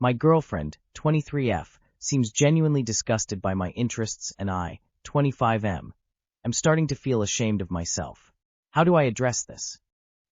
My girlfriend, 23F, seems genuinely disgusted by my interests, and I, 25M, am starting to feel ashamed of myself. How do I address this?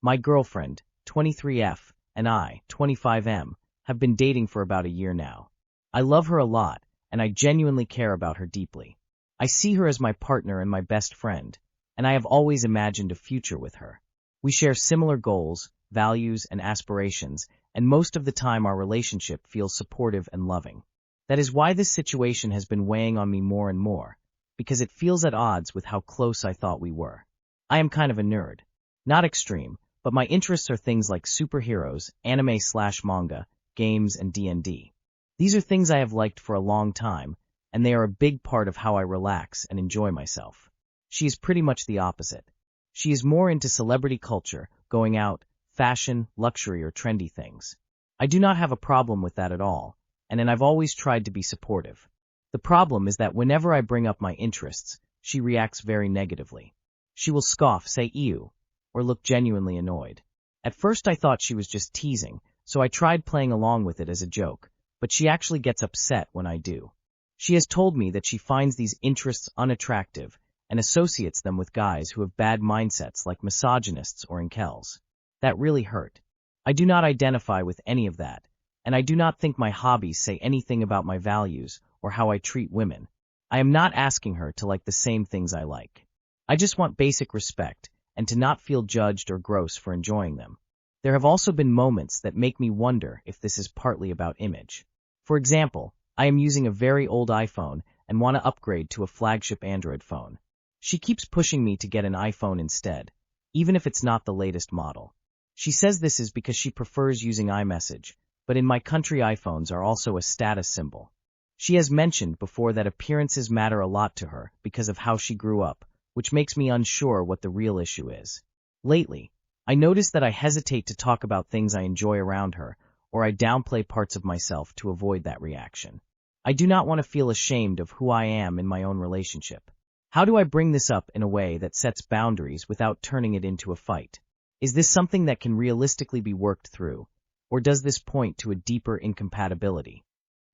My girlfriend, 23F, and I, 25M, have been dating for about a year now. I love her a lot, and I genuinely care about her deeply. I see her as my partner and my best friend, and I have always imagined a future with her. We share similar goals, values, and aspirations, and most of the time our relationship feels supportive and loving. That is why this situation has been weighing on me more and more, because it feels at odds with how close I thought we were. I am kind of a nerd. Not extreme, but my interests are things like superheroes, anime/manga, games, and D&D. These are things I have liked for a long time, and they are a big part of how I relax and enjoy myself. She is pretty much the opposite. She is more into celebrity culture, going out, fashion, luxury, or trendy things. I do not have a problem with that at all, and I've always tried to be supportive. The problem is that whenever I bring up my interests, she reacts very negatively. She will scoff, say ew, or look genuinely annoyed. At first I thought she was just teasing, so I tried playing along with it as a joke, but she actually gets upset when I do. She has told me that she finds these interests unattractive and associates them with guys who have bad mindsets like misogynists or incels. That really hurt. I do not identify with any of that, and I do not think my hobbies say anything about my values or how I treat women. I am not asking her to like the same things I like. I just want basic respect and to not feel judged or gross for enjoying them. There have also been moments that make me wonder if this is partly about image. For example, I am using a very old iPhone and want to upgrade to a flagship Android phone. She keeps pushing me to get an iPhone instead, even if it's not the latest model. She says this is because she prefers using iMessage, but in my country iPhones are also a status symbol. She has mentioned before that appearances matter a lot to her because of how she grew up, which makes me unsure what the real issue is. Lately, I notice that I hesitate to talk about things I enjoy around her, or I downplay parts of myself to avoid that reaction. I do not want to feel ashamed of who I am in my own relationship. How do I bring this up in a way that sets boundaries without turning it into a fight? Is this something that can realistically be worked through, or does this point to a deeper incompatibility?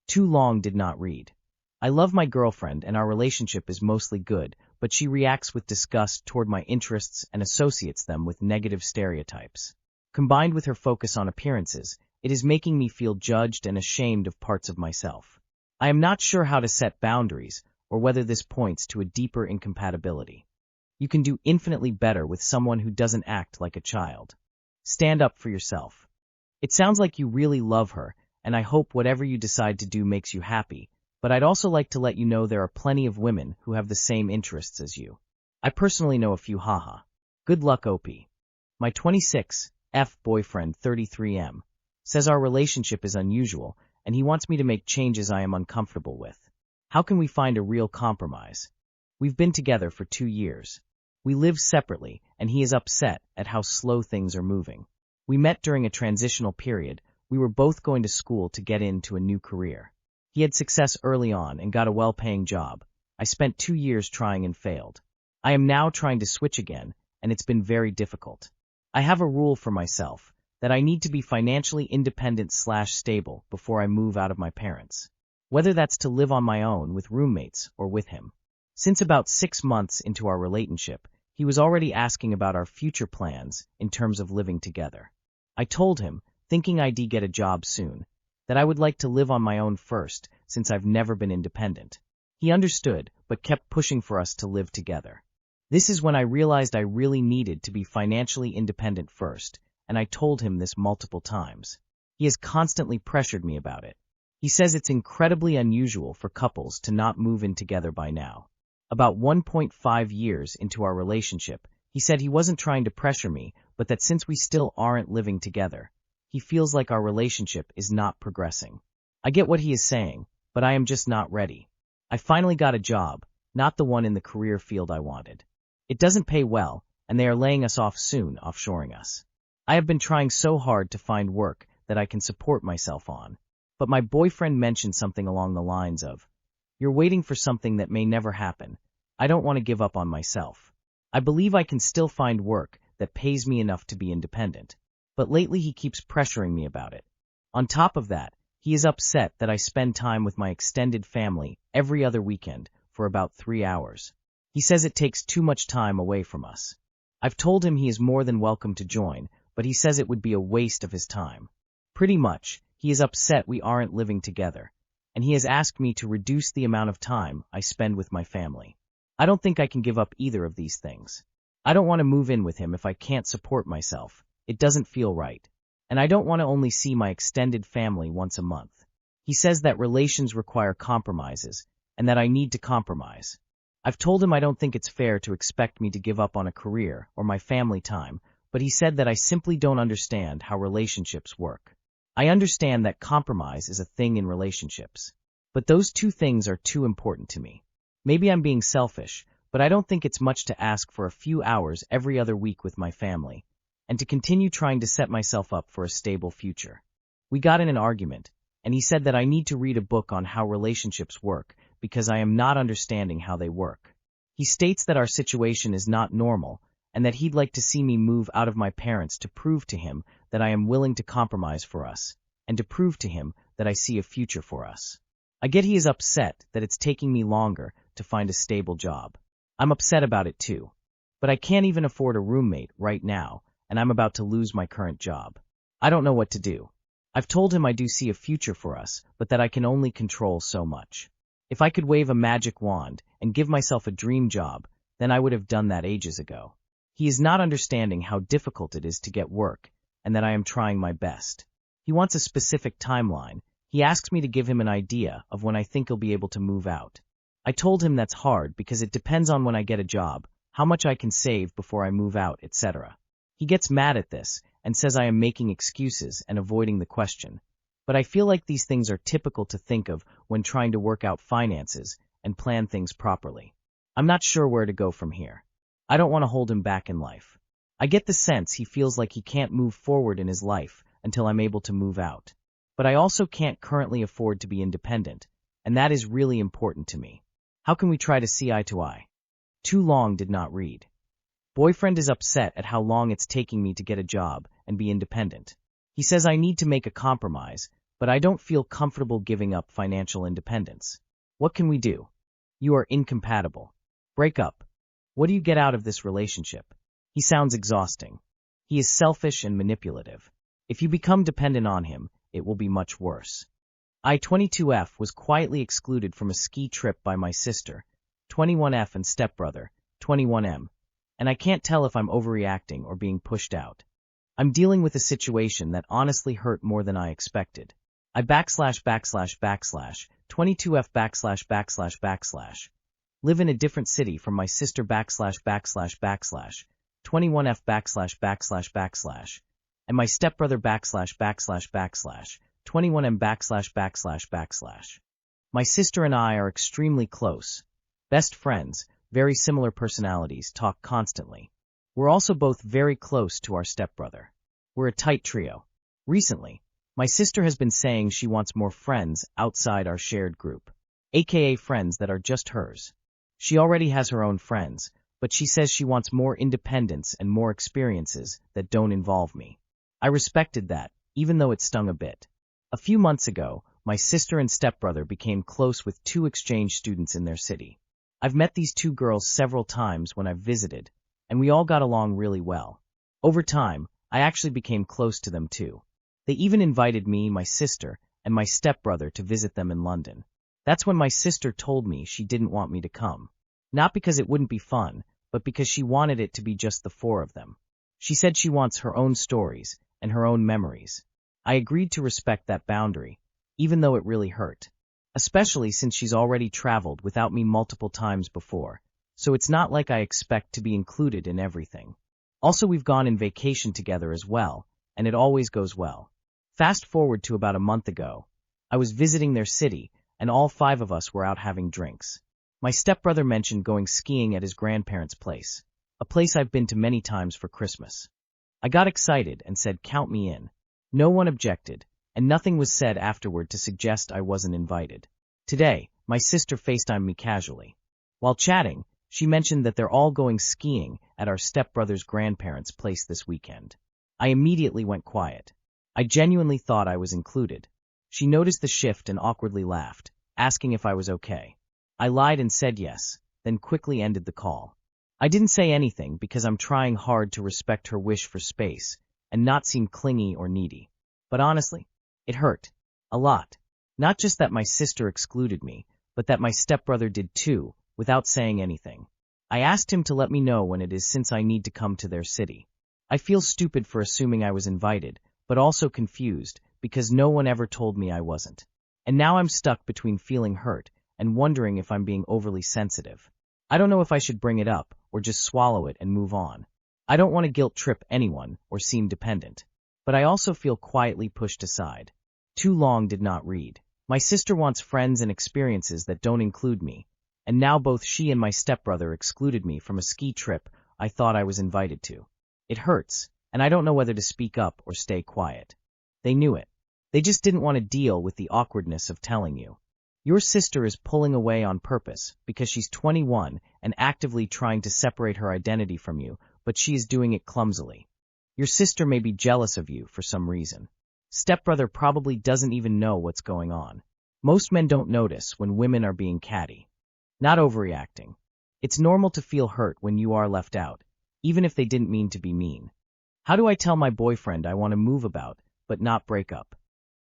Too long did not read. I love my girlfriend and our relationship is mostly good, but she reacts with disgust toward my interests and associates them with negative stereotypes. Combined with her focus on appearances, it is making me feel judged and ashamed of parts of myself. I am not sure how to set boundaries, or whether this points to a deeper incompatibility. You can do infinitely better with someone who doesn't act like a child. Stand up for yourself. It sounds like you really love her, and I hope whatever you decide to do makes you happy, but I'd also like to let you know there are plenty of women who have the same interests as you. I personally know a few, haha. Good luck, OP. My 26F boyfriend, 33M, says our relationship is unusual, and he wants me to make changes I am uncomfortable with. How can we find a real compromise? We've been together for 2 years. We live separately, and he is upset at how slow things are moving. We met during a transitional period. We were both going to school to get into a new career. He had success early on and got a well-paying job. I spent 2 years trying and failed. I am now trying to switch again, and it's been very difficult. I have a rule for myself, that I need to be financially independent/stable before I move out of my parents. Whether that's to live on my own with roommates or with him. Since about 6 months into our relationship, he was already asking about our future plans in terms of living together. I told him, thinking I'd get a job soon, that I would like to live on my own first, since I've never been independent. He understood, but kept pushing for us to live together. This is when I realized I really needed to be financially independent first, and I told him this multiple times. He has constantly pressured me about it. He says it's incredibly unusual for couples to not move in together by now. About 1.5 years into our relationship, he said he wasn't trying to pressure me, but that since we still aren't living together, he feels like our relationship is not progressing. I get what he is saying, but I am just not ready. I finally got a job, not the one in the career field I wanted. It doesn't pay well, and they are laying us off soon, offshoring us. I have been trying so hard to find work that I can support myself on. But my boyfriend mentioned something along the lines of, "You're waiting for something that may never happen. I don't want to give up on myself. I believe I can still find work that pays me enough to be independent." But lately he keeps pressuring me about it. On top of that, He is upset that I spend time with my extended family every other weekend for about 3 hours. He says it takes too much time away from us. I've told him he is more than welcome to join, but he says it would be a waste of his time. Pretty much, he is upset we aren't living together, and he has asked me to reduce the amount of time I spend with my family. I don't think I can give up either of these things. I don't want to move in with him if I can't support myself. It doesn't feel right. And I don't want to only see my extended family once a month. He says that relations require compromises, and that I need to compromise. I've told him I don't think it's fair to expect me to give up on a career or my family time, but he said that I simply don't understand how relationships work. I understand that compromise is a thing in relationships. But those two things are too important to me. Maybe I'm being selfish, but I don't think it's much to ask for a few hours every other week with my family, and to continue trying to set myself up for a stable future. We got in an argument, and he said that I need to read a book on how relationships work because I am not understanding how they work. He states that our situation is not normal, and that he'd like to see me move out of my parents to prove to him that I am willing to compromise for us, and to prove to him that I see a future for us. I get he is upset that it's taking me longer to find a stable job. I'm upset about it too. But I can't even afford a roommate right now, and I'm about to lose my current job. I don't know what to do. I've told him I do see a future for us, but that I can only control so much. If I could wave a magic wand and give myself a dream job, then I would have done that ages ago. He is not understanding how difficult it is to get work, and that I am trying my best. He wants a specific timeline. He asks me to give him an idea of when I think he'll be able to move out. I told him that's hard because it depends on when I get a job, how much I can save before I move out, etc. He gets mad at this and says I am making excuses and avoiding the question. But I feel like these things are typical to think of when trying to work out finances and plan things properly. I'm not sure where to go from here. I don't want to hold him back in life. I get the sense he feels like he can't move forward in his life until I'm able to move out. But I also can't currently afford to be independent, and that is really important to me. How can we try to see eye to eye? Too long did not read. Boyfriend is upset at how long it's taking me to get a job and be independent. He says I need to make a compromise, but I don't feel comfortable giving up financial independence. What can we do? You are incompatible. Break up. What do you get out of this relationship? He sounds exhausting. He is selfish and manipulative. If you become dependent on him, it will be much worse. I, 22F, was quietly excluded from a ski trip by my sister, 21F, and stepbrother, 21M, and I can't tell if I'm overreacting or being pushed out. I'm dealing with a situation that honestly hurt more than I expected. I / 22F / live in a different city from my sister / 21F / and my stepbrother / 21M /. My sister and I are extremely close. Best friends, very similar personalities, talk constantly. We're also both very close to our stepbrother. We're a tight trio. Recently, my sister has been saying she wants more friends outside our shared group, aka friends that are just hers. She already has her own friends, but she says she wants more independence and more experiences that don't involve me. I respected that, even though it stung a bit. A few months ago, my sister and stepbrother became close with 2 exchange students in their city. I've met these 2 girls several times when I've visited, and we all got along really well. Over time, I actually became close to them too. They even invited me, my sister, and my stepbrother to visit them in London. That's when my sister told me she didn't want me to come. Not because it wouldn't be fun, but because she wanted it to be just the 4 of them. She said she wants her own stories and her own memories. I agreed to respect that boundary, even though it really hurt. Especially since she's already traveled without me multiple times before, so it's not like I expect to be included in everything. Also, we've gone on vacation together as well, and it always goes well. Fast forward to about a month ago. I was visiting their city, and all 5 of us were out having drinks. My stepbrother mentioned going skiing at his grandparents' place, a place I've been to many times for Christmas. I got excited and said, "Count me in." No one objected, and nothing was said afterward to suggest I wasn't invited. Today, my sister FaceTimed me casually. While chatting, she mentioned that they're all going skiing at our stepbrother's grandparents' place this weekend. I immediately went quiet. I genuinely thought I was included. She noticed the shift and awkwardly laughed, asking if I was okay. I lied and said yes, then quickly ended the call. I didn't say anything because I'm trying hard to respect her wish for space and not seem clingy or needy. But honestly, it hurt. A lot. Not just that my sister excluded me, but that my stepbrother did too, without saying anything. I asked him to let me know when it is since I need to come to their city. I feel stupid for assuming I was invited, but also confused because no one ever told me I wasn't. And now I'm stuck between feeling hurt and wondering if I'm being overly sensitive. I don't know if I should bring it up or just swallow it and move on. I don't want to guilt trip anyone or seem dependent. But I also feel quietly pushed aside. Too long did not read. My sister wants friends and experiences that don't include me, and now both she and my stepbrother excluded me from a ski trip I thought I was invited to. It hurts, and I don't know whether to speak up or stay quiet. They knew it. They just didn't want to deal with the awkwardness of telling you. Your sister is pulling away on purpose because she's 21 and actively trying to separate her identity from you, but she is doing it clumsily. Your sister may be jealous of you for some reason. Stepbrother probably doesn't even know what's going on. Most men don't notice when women are being catty. Not overreacting. It's normal to feel hurt when you are left out, even if they didn't mean to be mean. How do I tell my boyfriend I want to move about, but not break up?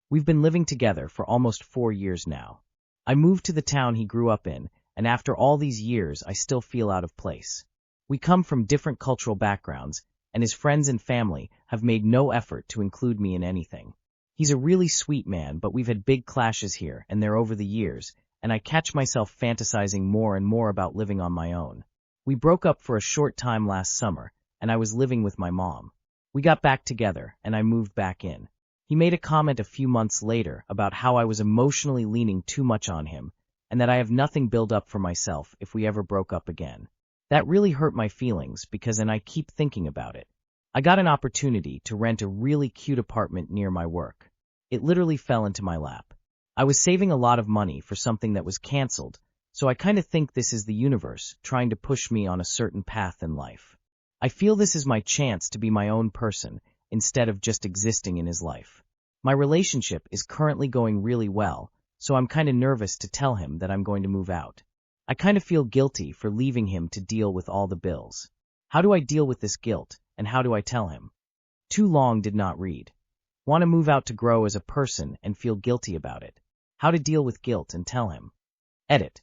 We've been living together for almost 4 years now. I moved to the town he grew up in, and after all these years I still feel out of place. We come from different cultural backgrounds, and his friends and family have made no effort to include me in anything. He's a really sweet man, but we've had big clashes here and there over the years, and I catch myself fantasizing more and more about living on my own. We broke up for a short time last summer, and I was living with my mom. We got back together, and I moved back in. He made a comment a few months later about how I was emotionally leaning too much on him, and that I have nothing built up for myself if we ever broke up again. That really hurt my feelings because I keep thinking about it. I got an opportunity to rent a really cute apartment near my work. It literally fell into my lap. I was saving a lot of money for something that was canceled, so I kind of think this is the universe trying to push me on a certain path in life. I feel this is my chance to be my own person instead of just existing in his life. My relationship is currently going really well, so I'm kind of nervous to tell him that I'm going to move out. I kind of feel guilty for leaving him to deal with all the bills. How do I deal with this guilt, and how do I tell him? Too long did not read. Want to move out to grow as a person and feel guilty about it. How to deal with guilt and tell him. Edit.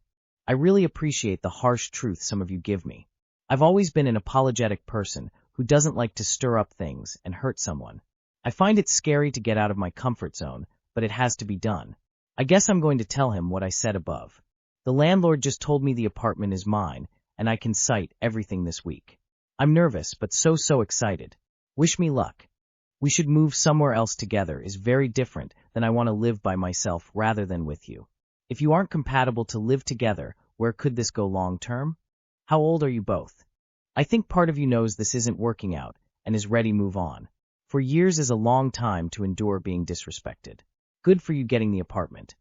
I really appreciate the harsh truth some of you give me. I've always been an apologetic person who doesn't like to stir up things and hurt someone. I find it scary to get out of my comfort zone, but it has to be done. I guess I'm going to tell him what I said above. The landlord just told me the apartment is mine, and I can cite everything this week. I'm nervous, but so excited. Wish me luck. We should move somewhere else together is very different than I want to live by myself rather than with you. If you aren't compatible to live together, where could this go long term? How old are you both? I think part of you knows this isn't working out and is ready to move on. 4 years is a long time to endure being disrespected. Good for you getting the apartment.